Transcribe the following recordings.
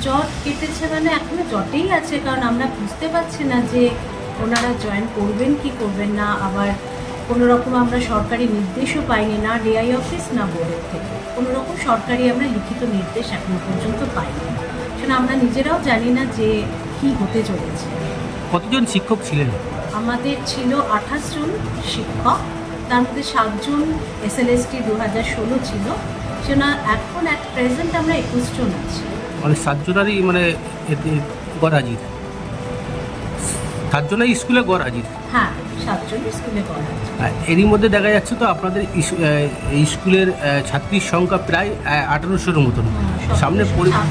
জট কেটেছে মানে এখনো জটেই আছে, কারণ আমরা বুঝতে পারছি না যে ওনারা জয়েন করবেন কি করবেন না। আবার কোনো রকম আমরা সরকারি নির্দেশও পাইনি, না ডিআই অফিস না বোর্ডের থেকে কোনো রকম সরকারি আমরা লিখিত নির্দেশ এখনো পর্যন্ত পাইনি। সেটা আমরা নিজেরাও জানি না যে কি হতে চলেছে। কতজন শিক্ষক ছিলেন? আমাদের ছিল 28 জন শিক্ষক, তার মধ্যে 7 জন SLST 2016 ছিল, সেটা এখন অ্যাট প্রেজেন্ট আমরা 21 জন আছি। মানে 7 জনারই মানে এতে গড় হাজির, 7 জনাই স্কুলে গড় হাজির। হ্যাঁ, 7 জন স্কুলে পড়া আছে। এরই মধ্যে দেখা যাচ্ছে তো আপনাদের এই স্কুলের ছাত্রীর সংখ্যা প্রায় 1800-এর মতন। সামনে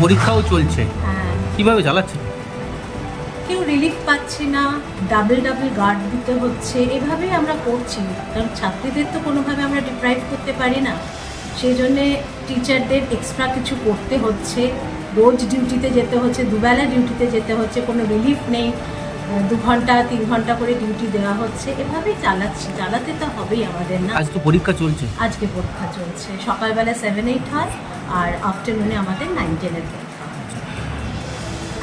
পরীক্ষাও চলছে, হ্যাঁ, কীভাবে চালাচ্ছে? কেউ রিলিফ পাচ্ছি না, ডাবল গার্ড দিতে হচ্ছে, এভাবেই আমরা করছি। কারণ ছাত্রীদের তো কোনোভাবে আমরা ডিপ্রাইভ করতে পারি না, সেই জন্যে টিচারদের এক্সট্রা কিছু করতে হচ্ছে, রোজ ডিউটিতে যেতে হচ্ছে, দুবেলা ডিউটিতে যেতে হচ্ছে, কোনো রিলিফ নেই, 2 ঘন্টা 3 ঘন্টা করে ডিউটি দেওয়া হচ্ছে, এভাবেই চালাচ্ছি। চালাতে তো হবেই আমাদের, না? আজ তো পরীক্ষা চলছে। আজকে পরীক্ষা চলছে, সকালবেলা 7-8 হয় আর আফটারনুনে আমাদের 9-10-এর পরীক্ষা হচ্ছে।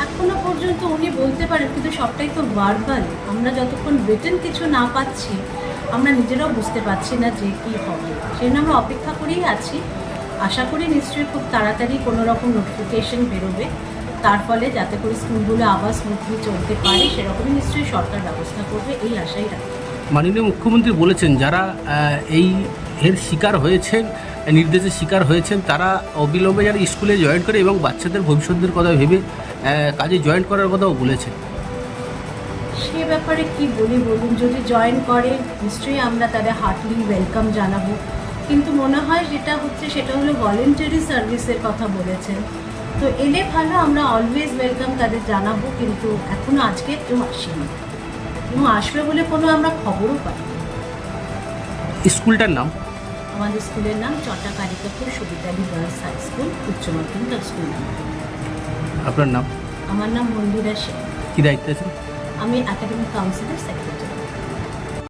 এখনো পর্যন্ত উনি বলতে পারেন, কিন্তু সবটাই তো ভার্বাল। আমরা যতক্ষণ রিটেন কিছু না পাচ্ছি, আমরা নিজেরাও বুঝতে পারছি না যে কী হবে। সেই জন্য আমরা অপেক্ষা করেই আছি। আশা করি নিশ্চয়ই খুব তাড়াতাড়ি কোনো রকম নোটিফিকেশন বেরোবে, তার ফলে যাতে করে স্কুলগুলো আবার স্মুথলি চলতে পারে, সেরকমই নিশ্চয়ই সরকার ব্যবস্থা করবে, এই আশাই রাখি। মাননীয় মুখ্যমন্ত্রী বলেছেন যারা এর শিকার হয়েছেন, নির্দেশের শিকার হয়েছেন, তারা অবিলম্বে যারা স্কুলে জয়েন করে এবং বাচ্চাদের ভবিষ্যতের কথা ভেবে কাজে জয়েন করার কথাও বলেছেন। সে ব্যাপারে কি বলি বলুন, যদি জয়েন করে নিশ্চয়ই আমরা তাদের হার্টলি ওয়েলকাম জানাবো, কিন্তু মনে হয় যেটা হচ্ছে সেটা হলো ভলেন্টারি সার্ভিসের কথা বলেছেন। তো এলে ভালো, আমরা অলওয়েজ ওয়েলকাম তাদের জানাবো, কিন্তু এখনও আজকে কেউ আসেনি এবং আসবে বলে কোনো আমরা খবরও পাই। স্কুলটার নাম? আমাদের স্কুলের নাম চটা কারিকাপুর সুবিধালি গার্লস হাই স্কুল, উচ্চ মাধ্যমিক স্কুল নাম। আপনার নাম? আমার নাম মন্দিরা শেখ। কী দায়িত্ব আছেন? আমি একাডেমিক কাউন্সিলের সেক্রেটারি।